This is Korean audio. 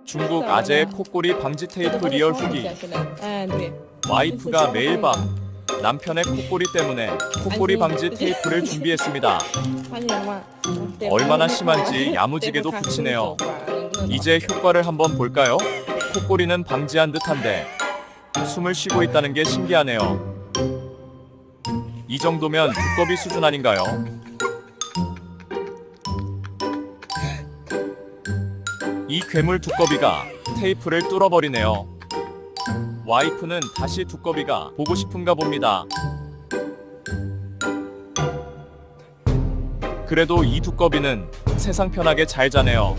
중국 아재의 코골이 방지 테이프 리얼 후기. 对， 와이프가 매일 밤 남편의 코골이 때문에 코골이 방지 테이프를 준비했습니다. 发现吗？ 얼마나 심한지 야무지게도 붙이네요. 이제 효과를 한번 볼까요? 코골이는 방지한 듯한데 숨을 쉬고 있다는 게 신기하네요. 이 정도면 두꺼비 수준 아닌가요? 이 괴물 두꺼비가 테이프를 뚫어버리네요. 와이프는 다시 두꺼비가 보고 싶은가 봅니다. 그래도 이 두꺼비는 세상 편하게 잘 자네요.